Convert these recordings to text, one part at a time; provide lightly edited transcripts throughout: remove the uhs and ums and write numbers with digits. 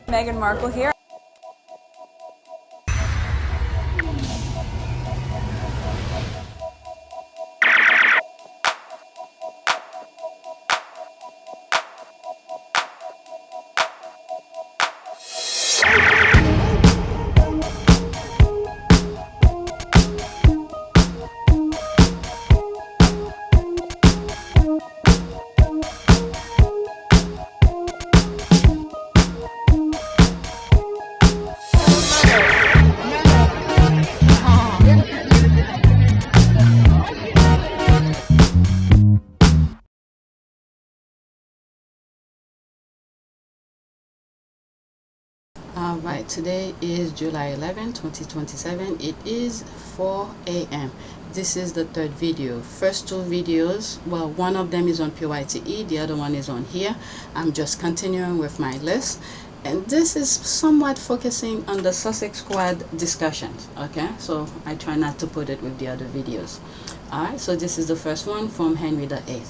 Meghan Markle here. Alright, today is July 11, 2027. It is 4 a.m. This is the third video. First two videos, well, one of them is on Pt1, the other one is on here. I'm just continuing with my list. And this is somewhat focusing on the Sussex Squad discussions, okay? So I try not to put it with the other videos. Alright, so this is the first one from Henry VIII.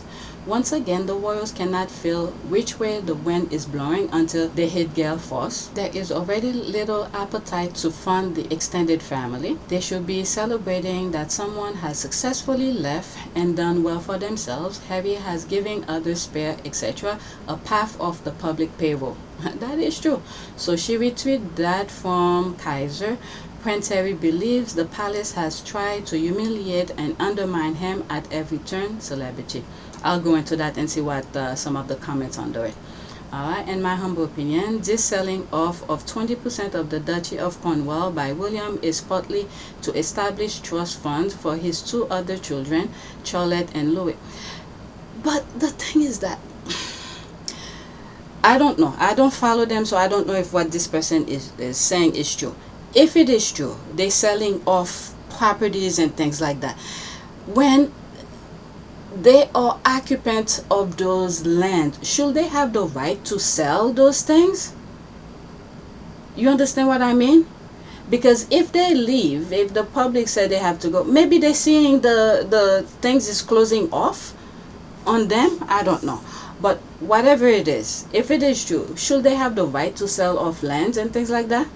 Once again, the royals cannot feel which way the wind is blowing until they hit gale force. There is already little appetite to fund the extended family. They should be celebrating that someone has successfully left and done well for themselves. Harry has given others, spare, etc. a path off the public payroll. That is true. So she retweeted that from Kaiser. Prince Harry believes the palace has tried to humiliate and undermine him at every turn. Celebrity. I'll go into that and see what some of the comments under it. Alright, in my humble opinion, this selling off of 20% of the Duchy of Cornwall by William is partly to establish trust funds for his two other children, Charlotte and Louis. But the thing is that I don't know. I don't follow them, so I don't know if what this person is saying is true. If it is true, they're selling off properties and things like that. When they are occupants of those lands, should they have the right to sell those things? You understand what I mean? Because if they leave, if the public said they have to go, maybe they're seeing the things is closing off on them. I don't know. But whatever it is, if it is true, should they have the right to sell off lands and things like that?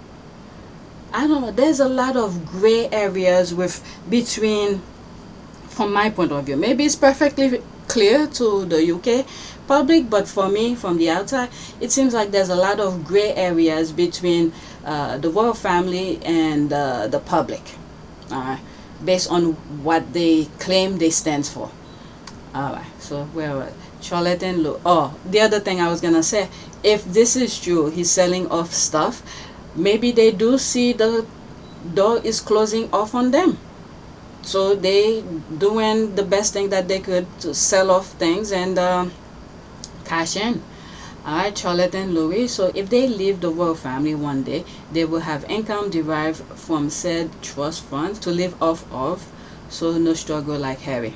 I don't know. There's a lot of gray areas between, from my point of view. Maybe it's perfectly clear to the UK public, but for me, from the outside, it seems like there's a lot of gray areas between the royal family and the public, based on what they claim they stand for. Alright, so where was Charlotte and Lou? Oh, the other thing I was gonna say, if this is true, he's selling off stuff, maybe they do see the door is closing off on them. So they doing the best thing that they could to sell off things and cash in. Alright, Charlotte and Louis. So if they leave the royal family one day, they will have income derived from said trust funds to live off of. So no struggle like Harry.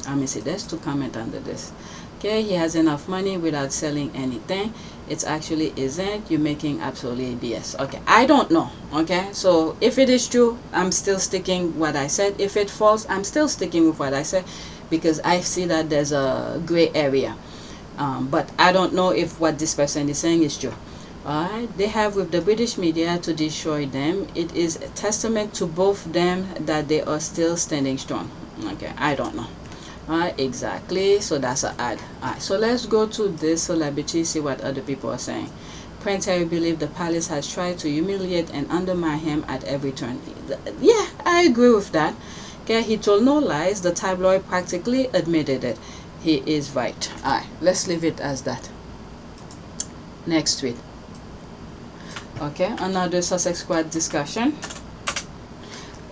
Let me see, there's two comments under this. Okay, he has enough money without selling anything. It actually isn't. You're making absolutely BS. Okay, I don't know. Okay, so if it is true, I'm still sticking what I said. If it falls, I'm still sticking with what I said, because I see that there's a gray area. But I don't know if what this person is saying is true. Alright, they have with the British media to destroy them. It is a testament to both them that they are still standing strong. Okay, I don't know. Exactly, so that's an ad. So let's go to this celebrity, see what other people are saying. Prince Harry believes the palace has tried to humiliate and undermine him at every turn. Yeah, I agree with that. Okay, he told no lies. The tabloid practically admitted it. He is right. Alright, let's leave it as that. Next tweet. Okay, another Sussex Squad discussion.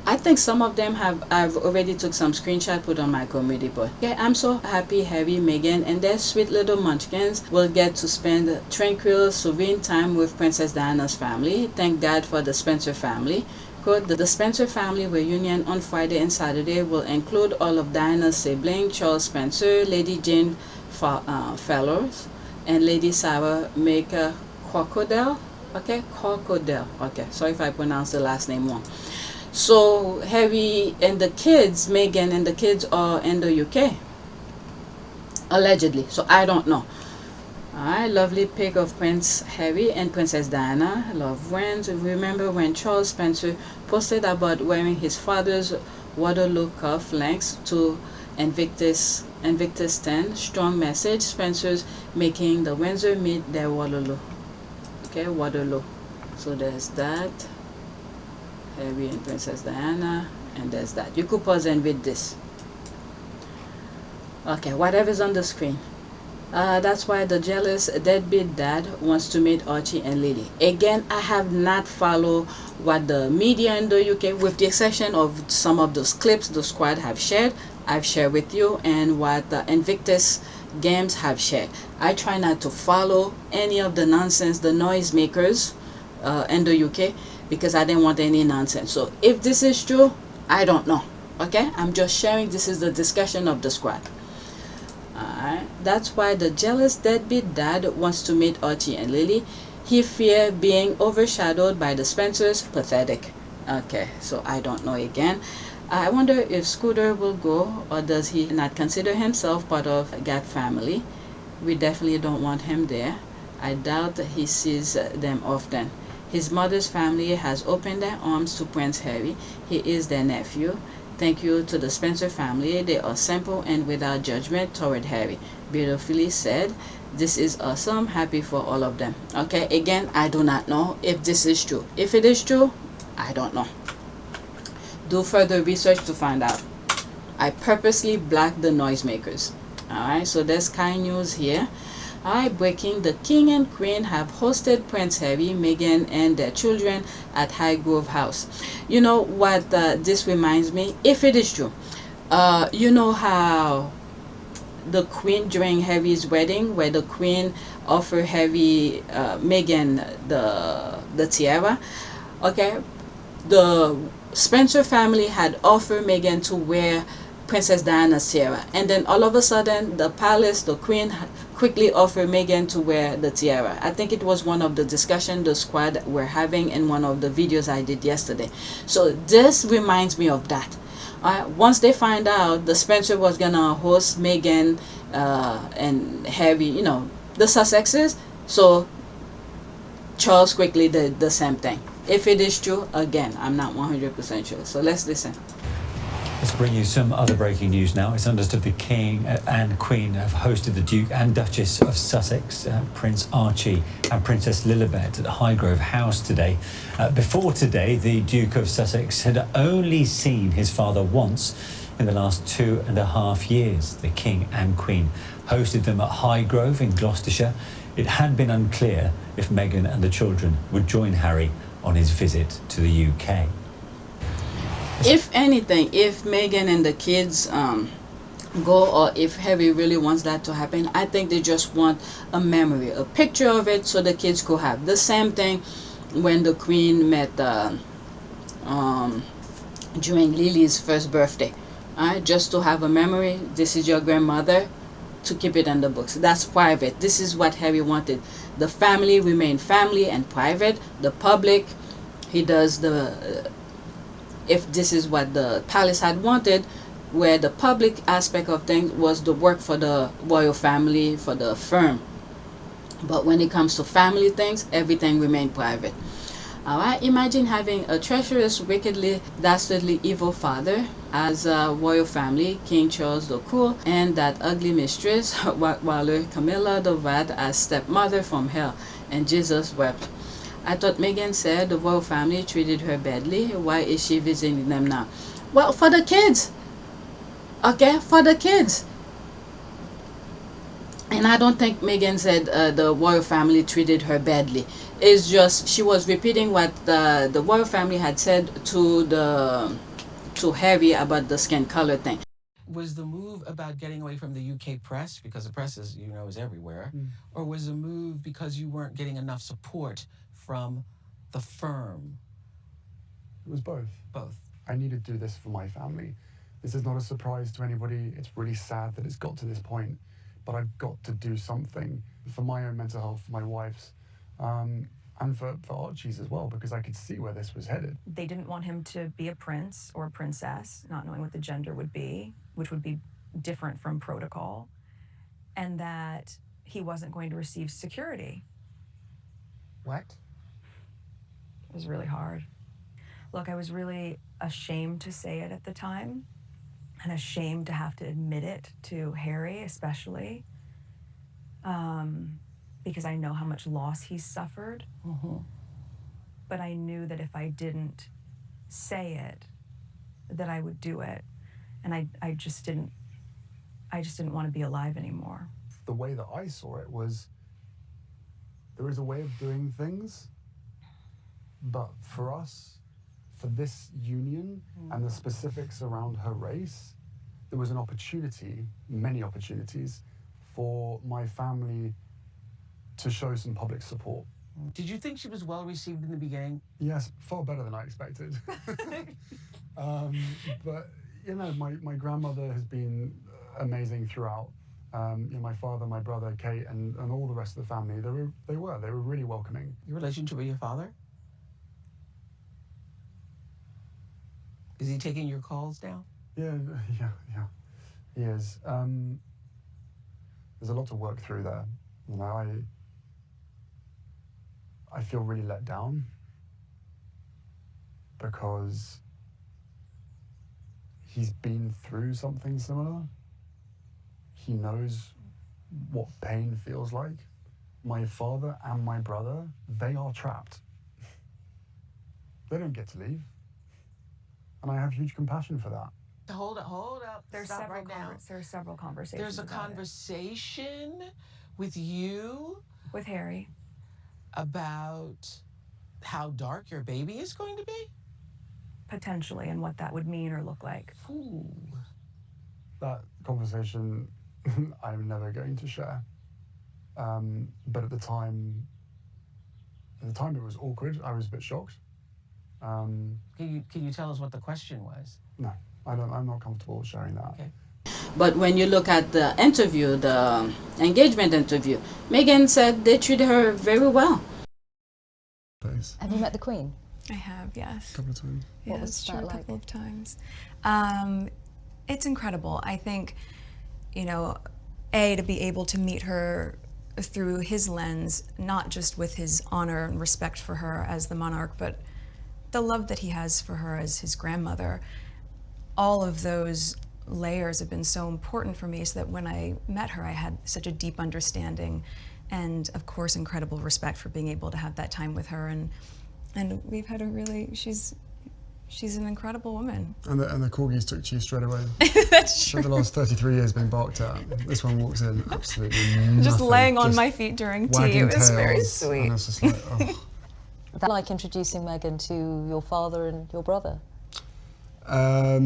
I think some of them I've already took some screenshot put on my community board. Okay, I'm so happy Harry, Meghan, and their sweet little munchkins will get to spend tranquil, serene time with Princess Diana's family. Thank God for the Spencer family. Quote, the Spencer family reunion on Friday and Saturday will include all of Diana's siblings, Charles Spencer, Lady Jane Fellows, and Lady Sarah Maker Crocodile. Okay, Crocodile. Okay, sorry if I pronounce the last name wrong. So Harry and the kids, Meghan and the kids are in the UK, allegedly. So I don't know. Alright, lovely pic of Prince Harry and Princess Diana, loved ones. Remember when Charles Spencer posted about wearing his father's Waterloo cuff links to Invictus 10? Strong message. Spencer's making the Windsor meet their Waterloo. Okay, Waterloo. So there's that. Harry and Princess Diana, and there's that. You could pause and read this. Okay, whatever's on the screen. That's why the jealous deadbeat dad wants to meet Archie and Lily. Again, I have not followed what the media in the UK, with the exception of some of those clips the squad have shared. I've shared with you, and what the Invictus games have shared. I try not to follow any of the nonsense, the noisemakers in the UK, because I didn't want any nonsense. So if this is true, I don't know. Okay, I'm just sharing. This is the discussion of the squad. Alright, that's why the jealous deadbeat dad wants to meet Archie and Lily. He fears being overshadowed by the Spencers. Pathetic. Okay, so I don't know again. I wonder if Scooter will go, or does he not consider himself part of Gat family? We definitely don't want him there. I doubt he sees them often. His mother's family has opened their arms to Prince Harry. He is their nephew. Thank you to the Spencer family. They are simple and without judgment toward Harry. Beautifully said. This is awesome. Happy for all of them. Okay, again, I do not know if this is true. If it is true, I don't know. Do further research to find out. I purposely blocked the noisemakers. Alright, so there's kind news here. Alright, breaking. The King and Queen have hosted Prince Harry, Meghan, and their children at Highgrove House. You know what this reminds me? If it is true, you know how the Queen during Harry's wedding, where the Queen offered Harry, Meghan the tiara. Okay, the Spencer family had offered Meghan to wear Princess Diana's tiara, and then all of a sudden the palace, the Queen quickly offered Meghan to wear the tiara. I think it was one of the discussion the squad were having in one of the videos I did yesterday. So this reminds me of that. Once they find out the Spencer was gonna host Meghan and Harry, you know, the Sussexes, so Charles quickly did the same thing. If it is true, again, I'm not 100% sure. So let's listen. Let's bring you some other breaking news now. It's understood the King and Queen have hosted the Duke and Duchess of Sussex, Prince Archie and Princess Lilibet at Highgrove House today. Before today, the Duke of Sussex had only seen his father once in the last 2.5 years. The King and Queen hosted them at Highgrove in Gloucestershire. It had been unclear if Meghan and the children would join Harry on his visit to the UK. If anything, if Meghan and the kids go, or if Harry really wants that to happen, I think they just want a memory, a picture of it, so the kids could have. The same thing when the Queen met during Lily's first birthday. Just to have a memory. This is your grandmother, to keep it in the books. That's private. This is what Harry wanted. The family remain family and private. The public, he does the if this is what the palace had wanted, where the public aspect of things was the work for the royal family, for the firm. But when it comes to family things, everything remained private. Alright, imagine having a treacherous, wickedly, dastardly, evil father as a royal family, King Charles the Cruel, and that ugly mistress, Waller Camilla the Rat, as stepmother from hell, and Jesus wept. I thought Meghan said the royal family treated her badly. Why is she visiting them now? Well, for the kids. Okay, for the kids. And I don't think Meghan said the royal family treated her badly. It's just she was repeating what the royal family had said to Harry about the skin color thing. Was the move about getting away from the UK press, because the press is, you know, is everywhere, or was the move because you weren't getting enough support from the firm? It was both. Both. I needed to do this for my family. This is not a surprise to anybody. It's really sad that it's got to this point, but I've got to do something for my own mental health, for my wife's, and for Archie's as well, because I could see where this was headed. They didn't want him to be a prince or a princess, not knowing what the gender would be, which would be different from protocol. And that he wasn't going to receive security. What? It was really hard. Look, I was really ashamed to say it at the time, and ashamed to have to admit it to Harry, especially, because I know how much loss he's suffered. Mm-hmm. But I knew that if I didn't say it, that I would do it, and I just didn't want to be alive anymore. The way that I saw it was, there is a way of doing things, but for us, for this union and the specifics around her race, there was an opportunity, many opportunities, for my family to show some public support. Did you think she was well received in the beginning? Yes, far better than I expected. But, you know, my grandmother has been amazing throughout. You know, my father, my brother, Kate, and all the rest of the family, they were really welcoming. Your relationship with your father? Is he taking your calls now? Yeah, he is. There's a lot to work through there. You know, I feel really let down because he's been through something similar. He knows what pain feels like. My father and my brother, they are trapped. They don't get to leave. And I have huge compassion for that. Hold up. There's Stop several right now. there's several conversations. There's a about conversation with you it. With Harry. about how dark your baby is going to be? Potentially, and what that would mean or look like. Ooh. That conversation I'm never going to share. But at the time it was awkward. I was a bit shocked. Can you tell us what the question was? No, I'm not comfortable sharing that. Okay. But when you look at the interview, the engagement interview, Meghan said they treated her very well. Please. Have you met the Queen? I have, yes. A couple of times. What was Yes, that true, a like? couple of times. It's incredible. I think, you know, to be able to meet her through his lens, not just with his honor and respect for her as the monarch, but the love that he has for her as his grandmother. All of those layers have been so important for me, so that when I met her, I had such a deep understanding and, of course, incredible respect for being able to have that time with her. And we've had a really, she's an incredible woman. And the corgis took to you straight away. That's true. For the last 33 years being barked at. This one walks in absolutely nothing. Just laying on just my feet during tea. wagging It was very tails, sweet. And it's just like, oh. That like introducing Meghan to your father and your brother? What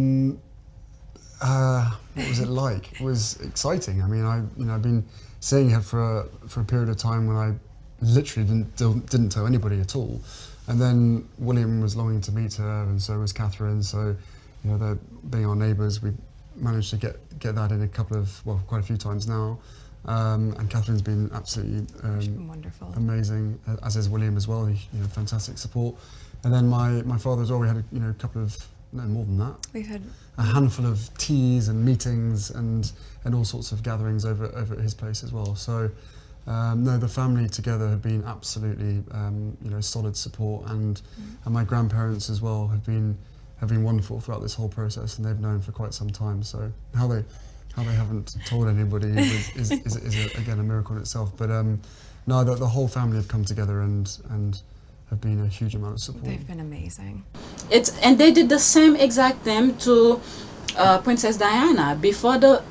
was it like? It was exciting. I mean, I've been seeing her for a period of time when I literally didn't tell anybody at all. And then William was longing to meet her, and so was Catherine. So, you know, they're being our neighbours. We managed to get that in quite a few times now. And Catherine's been absolutely She's been wonderful. amazing, as is William as well. Fantastic support. And then my father as well. We had a couple of, no more than that. We've had A handful of teas and meetings and all sorts of gatherings over at his place as well. So. No, the family together have been absolutely, solid support, and my grandparents as well have been wonderful throughout this whole process, and they've known for quite some time. So how they haven't told anybody is again a miracle in itself. But no, the whole family have come together and have been a huge amount of support. They've been amazing. And they did the same exact thing to Princess Diana. Before the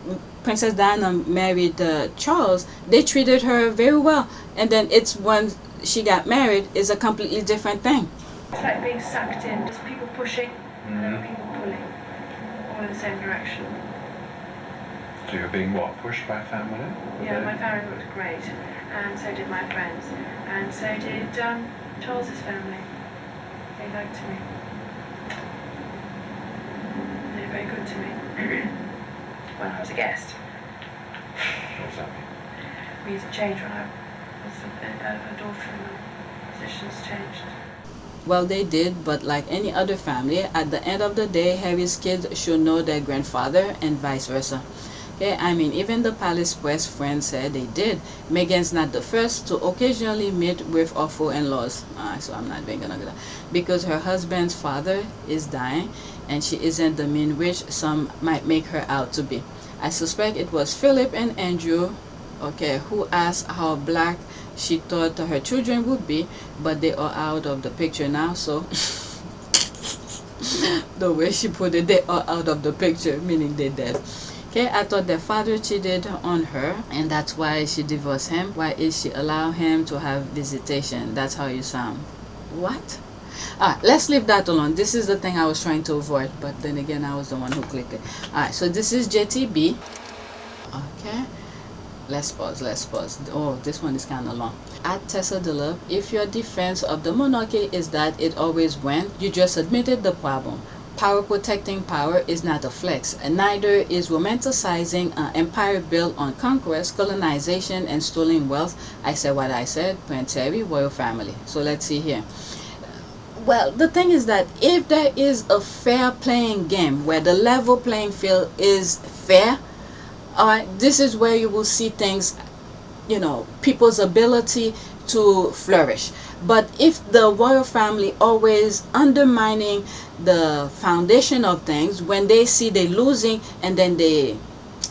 Princess Diana married Charles, they treated her very well. And then it's when she got married, is a completely different thing. It's like being sucked in, just people pushing and then people pulling, all in the same direction. So you're being what, pushed by family? Yeah, my family looked great, and so did my friends, and so did Charles's family. They liked me. They were very good to me. When I was a guest. What does that mean? Means it changed when I was a daughter and the positions changed. Well, they did, but like any other family, at the end of the day, Harry's kids should know their grandfather and vice versa. Okay, I mean, even the palace press friends said they did. Meghan's not the first to occasionally meet with awful in-laws. So I'm not even gonna go there. Because her husband's father is dying and she isn't the mean witch some might make her out to be. I suspect it was Philip and Andrew, okay, who asked how black she thought her children would be, but they are out of the picture now, so the way she put it, they are out of the picture, meaning they're dead. Okay, I thought their father cheated on her and that's why she divorced him. Why is she allow him to have visitation? That's how you sound. What? Let's leave that alone. This is the thing I was trying to avoid, but then again I was the one who clicked it. Alright, so this is JTB. Okay, let's pause. Oh, this one is kind of long. At Tessa Delove, if your defense of the monarchy is that it always went, you just admitted the problem. Power protecting power is not a flex, and neither is romanticizing an empire built on conquest, colonization, and stolen wealth. I said what I said. Prince Harry, royal family. So let's see here. Well, the thing is that if there is a fair playing game where the level playing field is fair, this is where you will see things, you know, people's ability to flourish. But if the royal family always undermining the foundation of things, when they see they losing and then they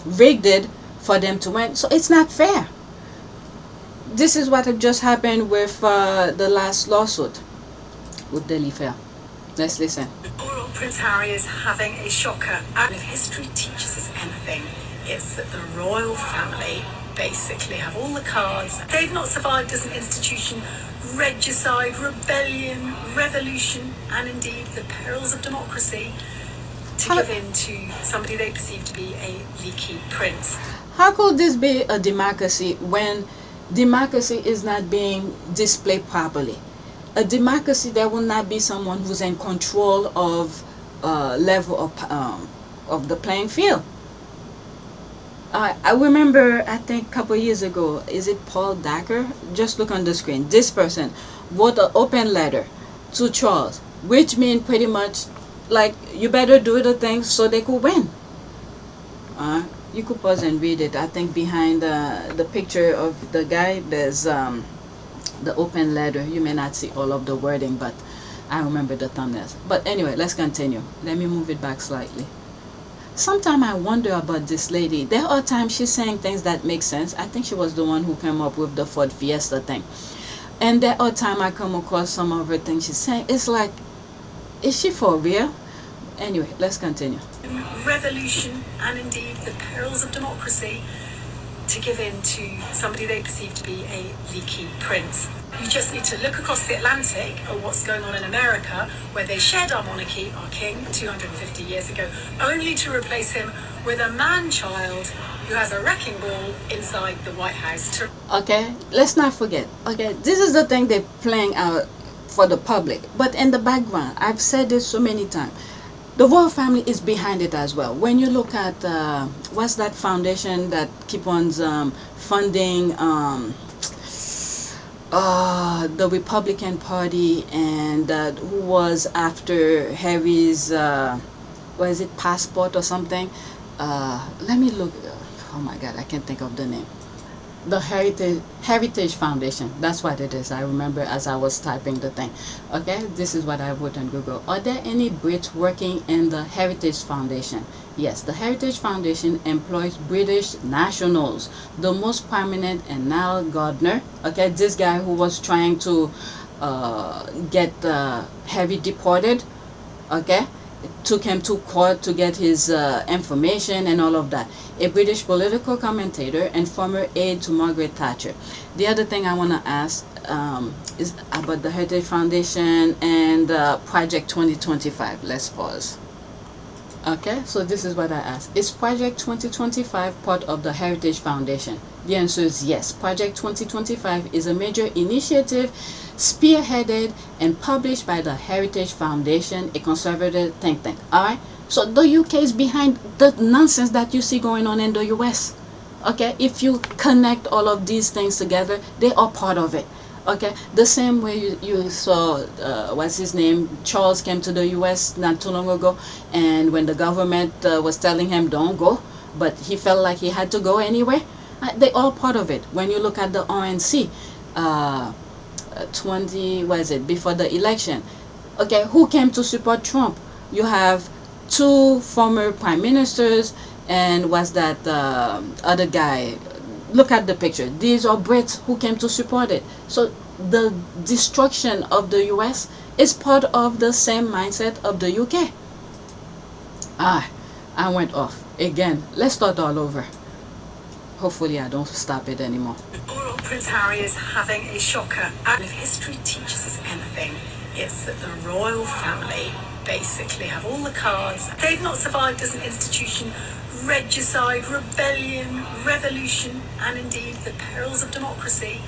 rigged it for them to win, so it's not fair. This is what had just happened with the last lawsuit with Delhi Fair. Let's listen. Poor old Prince Harry is having a shocker. And if history teaches us anything, it's that the royal family basically have all the cards. They've not survived as an institution regicide, rebellion, revolution, and indeed the perils of democracy to give in to somebody they perceive to be a leaky prince. How could this be a democracy when democracy is not being displayed properly? A democracy, there will not be someone who's in control of level of the playing field. I remember, I think a couple years ago, is it Paul Dacker? Just look on the screen. This person wrote an open letter to Charles, which means pretty much like you better do the things so they could win. You could pause and read it. I think behind the picture of the guy, there's the open letter. You may not see all of the wording, but I remember the thumbnails. But anyway, let's continue. Let me move it back slightly. Sometimes I wonder about this lady. There are times she's saying things that make sense. I think she was the one who came up with the Ford Fiesta thing. And there are times I come across some of her things she's saying. It's like, is she for real? Anyway, let's continue. Revolution and indeed the perils of democracy to give in to somebody they perceive to be a leaky prince. You just need to look across the Atlantic at what's going on in America, where they shared our monarchy, our king, 250 years ago, only to replace him with a man-child who has a wrecking ball inside the White House. Okay, let's not forget. Okay, this is the thing they're playing out for the public. But in the background, I've said this so many times, the royal family is behind it as well. When you look at, what's that foundation that keep on funding the Republican Party, and who was after Harry's, what is it, passport or something? Let me look. Oh my God, I can't think of the name. The Heritage Foundation. That's what it is. I remember as I was typing the thing. Okay, this is what I wrote on Google. Are there any Brits working in the Heritage Foundation? Yes, the Heritage Foundation employs British nationals. The most prominent and Niall Gardner. Okay, this guy who was trying to get Harry deported. Okay, it took him to court to get his information and all of that. A British political commentator and former aide to Margaret Thatcher. The other thing I want to ask is about the Heritage Foundation and Project 2025. Let's pause. Okay, so this is what I asked. Is Project 2025 part of the Heritage Foundation? The answer is yes. Project 2025 is a major initiative spearheaded and published by the Heritage Foundation, a conservative think tank. Alright? So the UK is behind the nonsense that you see going on in the US. Okay? If you connect all of these things together, they are part of it. Okay, the same way you saw, what's his name, Charles came to the US not too long ago, and when the government was telling him don't go, but he felt like he had to go anyway. They all part of it. When you look at the RNC, 20 was it before the election? Okay, who came to support Trump? You have 2 former prime ministers, and was that other guy? Look at the picture. These are Brits who came to support it. So the destruction of the US is part of the same mindset of the UK. I went off again. Let's start all over. Hopefully I don't stop it anymore. Poor old Prince Harry is having a shocker. And if history teaches us anything, it's that the royal family basically have all the cards. They've not survived as an institution regicide, rebellion, revolution, and indeed the perils of democracy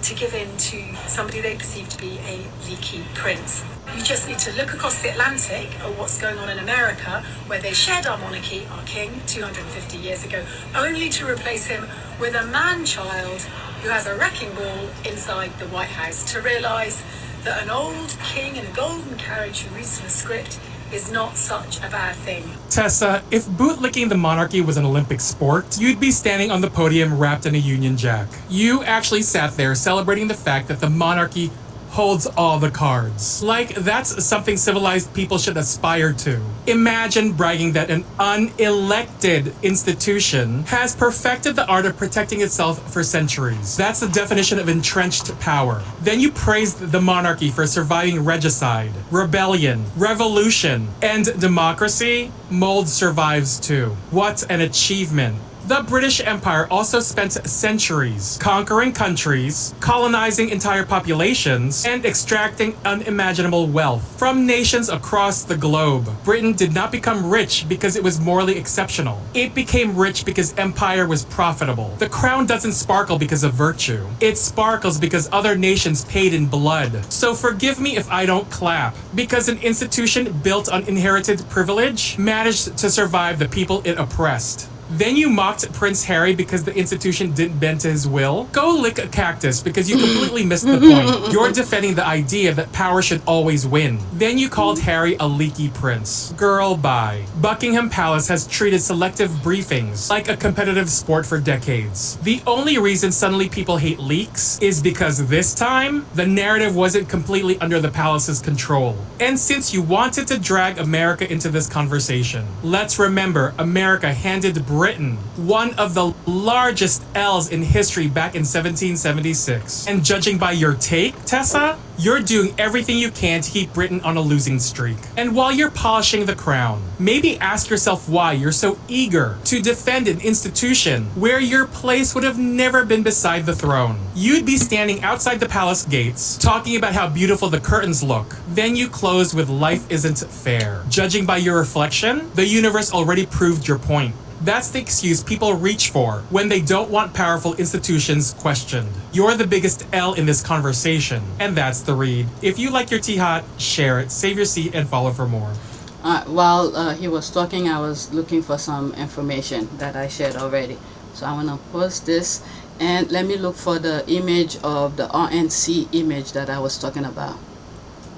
to give in to somebody they perceive to be a leaky prince. You just need to look across the Atlantic at what's going on in America, where they shared our monarchy, our king, 250 years ago, only to replace him with a man-child who has a wrecking ball inside the White House, to realise that an old king in a golden carriage who reads from a script is not such a bad thing. Tessa, if bootlicking the monarchy was an Olympic sport, you'd be standing on the podium wrapped in a Union Jack. You actually sat there celebrating the fact that the monarchy holds all the cards. Like, that's something civilized people should aspire to. Imagine bragging that an unelected institution has perfected the art of protecting itself for centuries. That's the definition of entrenched power. Then you praised the monarchy for surviving regicide, rebellion, revolution, and democracy. Mold survives too. What an achievement. The British Empire also spent centuries conquering countries, colonizing entire populations, and extracting unimaginable wealth from nations across the globe. Britain did not become rich because it was morally exceptional. It became rich because empire was profitable. The crown doesn't sparkle because of virtue. It sparkles because other nations paid in blood. So forgive me if I don't clap, because an institution built on inherited privilege managed to survive the people it oppressed. Then you mocked Prince Harry because the institution didn't bend to his will? Go lick a cactus because you completely missed the point. You're defending the idea that power should always win. Then you called Harry a leaky prince. Girl, bye. Buckingham Palace has treated selective briefings like a competitive sport for decades. The only reason suddenly people hate leaks is because this time, the narrative wasn't completely under the palace's control. And since you wanted to drag America into this conversation, let's remember America handed Britain one of the largest L's in history back in 1776. And judging by your take, Tessa, you're doing everything you can to keep Britain on a losing streak. And while you're polishing the crown, maybe ask yourself why you're so eager to defend an institution where your place would have never been beside the throne. You'd be standing outside the palace gates, talking about how beautiful the curtains look. Then you close with "life isn't fair." Judging by your reflection, the universe already proved your point. That's the excuse people reach for when they don't want powerful institutions questioned. You're the biggest L in this conversation, and that's the read. If you like your tea hot, share it, save your seat, and follow for more. While he was talking, I was looking for some information that I shared already. So I want to post this, and let me look for the image of the RNC image that I was talking about.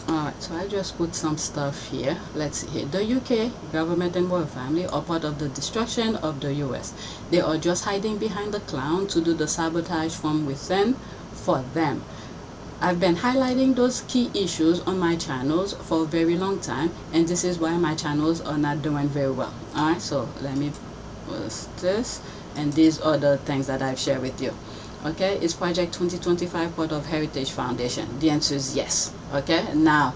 Alright, so I just put some stuff here. Let's see here. The UK government and royal family are part of the destruction of the US. They are just hiding behind the clown to do the sabotage from within for them. I've been highlighting those key issues on my channels for a very long time, and this is why my channels are not doing very well. Alright, so let me post this, and these are the things that I've shared with you. Okay, is Project 2025 part of Heritage Foundation? The answer is yes. Okay, now,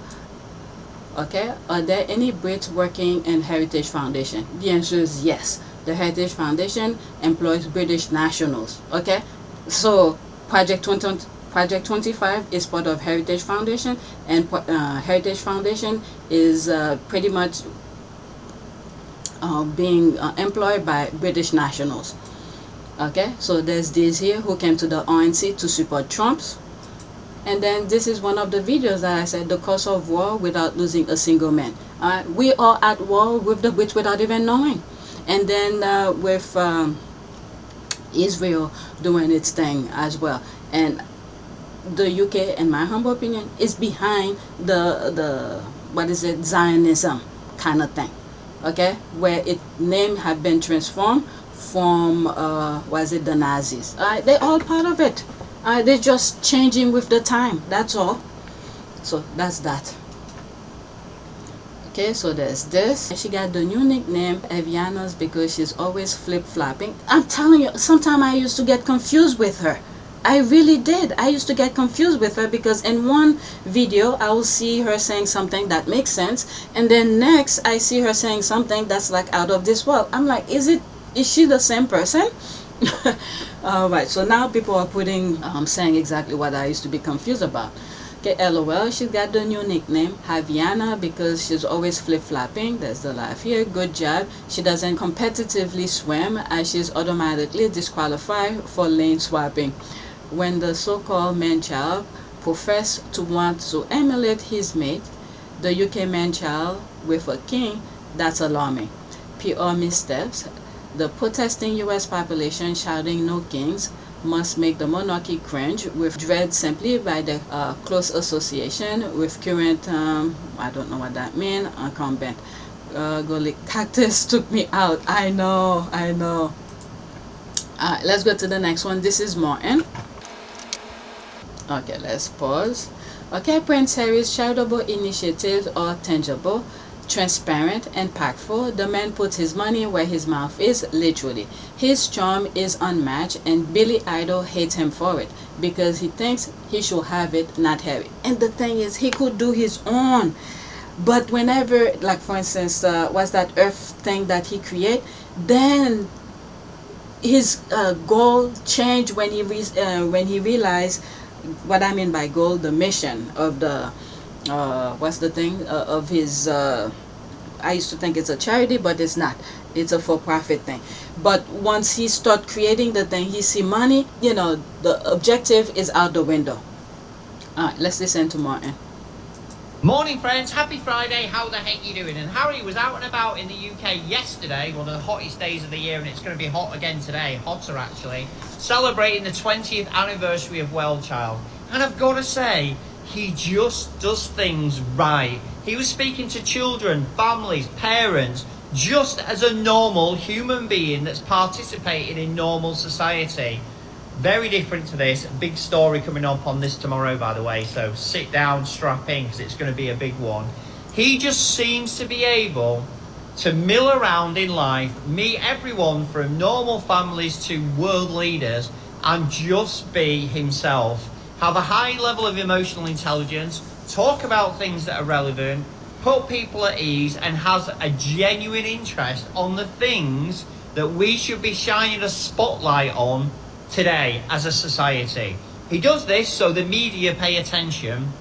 okay, are there any Brits working in Heritage Foundation? The answer is yes. The Heritage Foundation employs British nationals. Okay, so Project 25 is part of Heritage Foundation, and Heritage Foundation is pretty much being employed by British nationals. Okay, so there's these here who came to the RNC to support Trump's. And then this is one of the videos that I said, the cost of war without losing a single man. We are at war with the Brits without even knowing. And then with Israel doing its thing as well. And the UK, in my humble opinion, is behind the what is it, Zionism kind of thing. okay, where its name had been transformed from was it the Nazis. They're all part of it. They're just changing with the time, that's all. So that's that. Okay, so there's this. She got the new nickname Evianas because she's always flip-flopping. I'm telling you, sometimes I used to get confused with her. I really did. I used to get confused with her because in one video I will see her saying something that makes sense, and then next I see her saying something that's like out of this world. I'm like, is she the same person? Alright, so now people are putting saying exactly what I used to be confused about. Okay, LOL, she's got the new nickname Javiana because she's always flip-flopping. There's the laugh here. Good job. She doesn't competitively swim as she's automatically disqualified for lane swapping. When the so-called man-child professed to want to emulate his mate, the UK man-child with a king, that's alarming. PR missteps. The protesting US population shouting no kings must make the monarchy cringe with dread simply by the close association with current, I don't know what that means, incumbent. Golly, cactus took me out. I know. Alright, let's go to the next one. This is Martin. Okay, let's pause. Okay, Prince Harry's charitable initiatives are tangible, transparent, impactful. The man puts his money where his mouth is, literally. His charm is unmatched, and Billy Idol hates him for it because he thinks he should have it, not Harry. And the thing is, he could do his own, but whenever, like for instance, what's that Earth thing that he create, then his goal changed when he realized what I mean by goal, the mission of the what's the thing of his I used to think it's a charity, but it's not. It's a for-profit thing. But once he start creating the thing, he see money, you know, the objective is out the window. Alright, let's listen to Martin. Morning friends, happy Friday. How the heck you doing? And Harry was out and about in the UK yesterday, one of the hottest days of the year, and it's going to be hot again today, hotter actually, celebrating the 20th anniversary of Well Child. And I've got to say, he just does things right. He was speaking to children, families, parents, just as a normal human being that's participating in normal society. Very different to this. Big story coming up on this tomorrow, by the way, so sit down, strap in, because it's going to be a big one. He just seems to be able to mill around in life, meet everyone from normal families to world leaders, and just be himself. Have a high level of emotional intelligence, talk about things that are relevant, put people at ease, and has a genuine interest on the things that we should be shining a spotlight on today as a society. He does this so the media pay attention,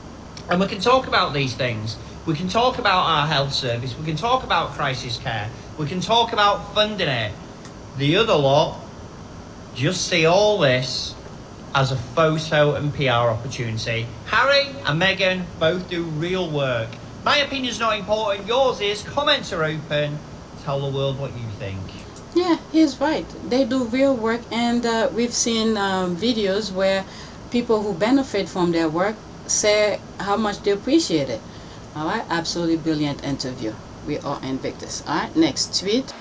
and we can talk about these things. We can talk about our health service, we can talk about crisis care, we can talk about funding it. The other lot just see all this as a photo and PR opportunity. Harry and Meghan both do real work. My opinion's not important, yours is. Comments are open. Tell the world what you think. Yeah, he's right. They do real work, and we've seen videos where people who benefit from their work say how much they appreciate it. Alright, absolutely brilliant interview. We are Invictus. Alright, next tweet.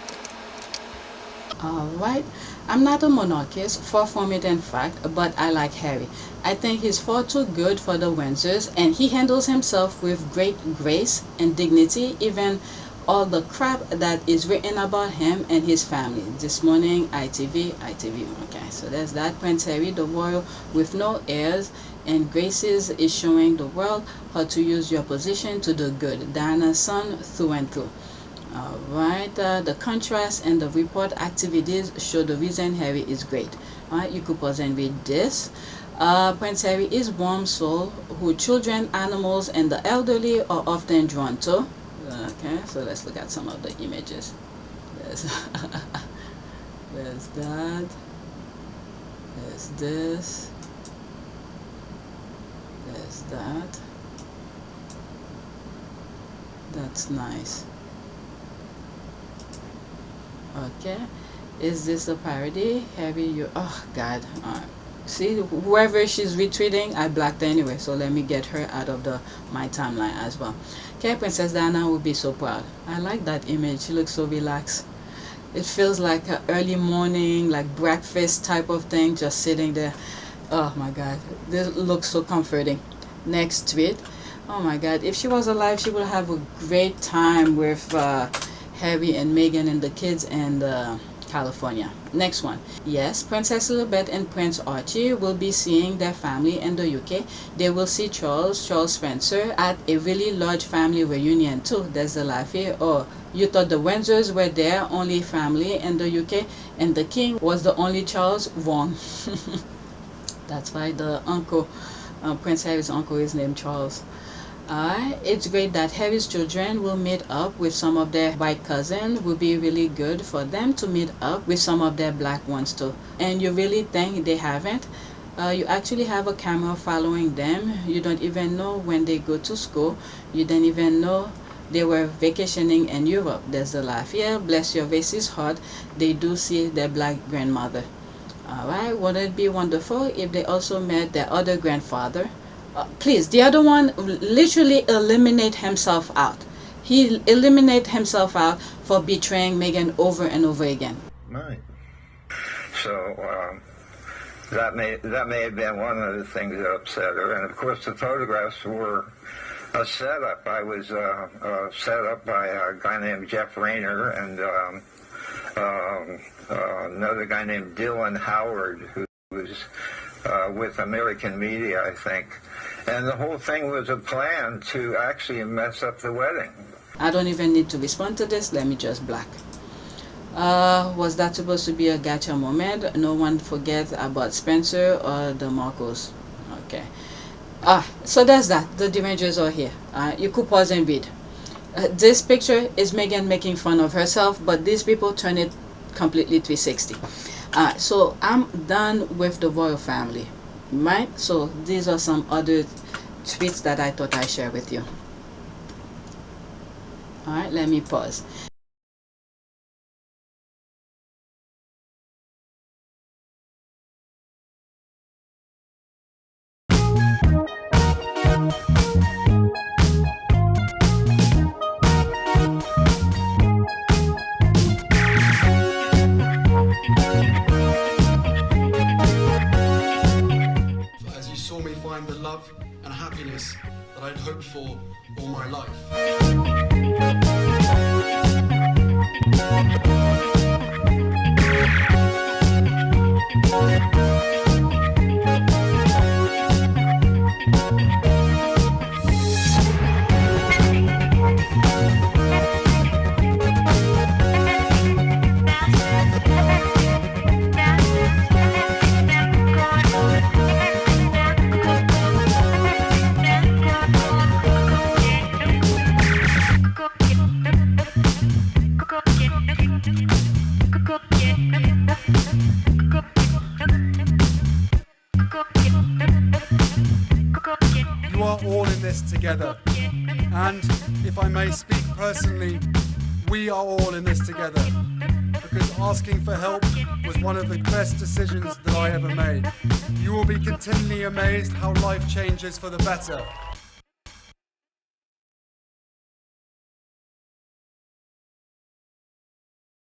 Alright, I'm not a monarchist, far from it in fact, but I like Harry. I think he's far too good for the Windsors, and he handles himself with great grace and dignity, even all the crap that is written about him and his family. This morning, ITV. Okay, so there's that. Prince Harry, the royal with no heirs and graces, is showing the world how to use your position to do good. Diana's son through and through. Alright, the contrast and the report activities show the reason Harry is great. Alright, you could pause and read this. Prince Harry is warm soul who children, animals, and the elderly are often drawn to. Okay, so let's look at some of the images. There's that. There's this. There's that. That's nice. Okay, is this a parody? Harry, you, oh God. See, whoever she's retweeting, I blocked her anyway, so let me get her out of my timeline as well. Okay, Princess Diana will be so proud. I like that image. She looks so relaxed. It feels like an early morning, like breakfast type of thing, just sitting there. Oh my God, this looks so comforting. Next tweet. Oh my God, if she was alive, she would have a great time with Harry and Meghan and the kids and California. Next one. Yes, Princess Lilibet and Prince Archie will be seeing their family in the UK. They will see Charles Spencer at a really large family reunion too. There's the laugh here. Oh, you thought the Windsors were their only family in the UK and the king was the only Charles? Wrong. That's why the uncle, Prince Harry's uncle, is named Charles. It's great that Harry's children will meet up with some of their white cousins. Will be really good for them to meet up with some of their black ones too. And you really think they haven't? You actually have a camera following them. You don't even know when they go to school. You don't even know they were vacationing in Europe. There's the laugh here. Bless your Vase's heart. They do see their black grandmother. Alright, wouldn't it be wonderful if they also met their other grandfather? Please, the other one literally eliminate himself out. He eliminated himself out for betraying Meghan over and over again. Right. So that may have been one of the things that upset her. And of course, the photographs were a setup. I was set up by a guy named Jeff Rayner and another guy named Dylan Howard, who was with American media, I think. And the whole thing was a plan to actually mess up the wedding. I don't even need to respond to this. Let me just block. Was that supposed to be a gotcha moment? No one forget about Spencer or the Marcos. Okay. So there's that. The Derangers are here. You could pause and read. This picture is Meghan making fun of herself, but these people turn it completely 360. So I'm done with the royal family. Right, so these are some other tweets that I thought I'd share with you. Alright, let me pause. The love and happiness that I'd hoped for all my life. You are all in this together, and if I may speak personally, we are all in this together, because asking for help was one of the best decisions that I ever made. You will be continually amazed how life changes for the better.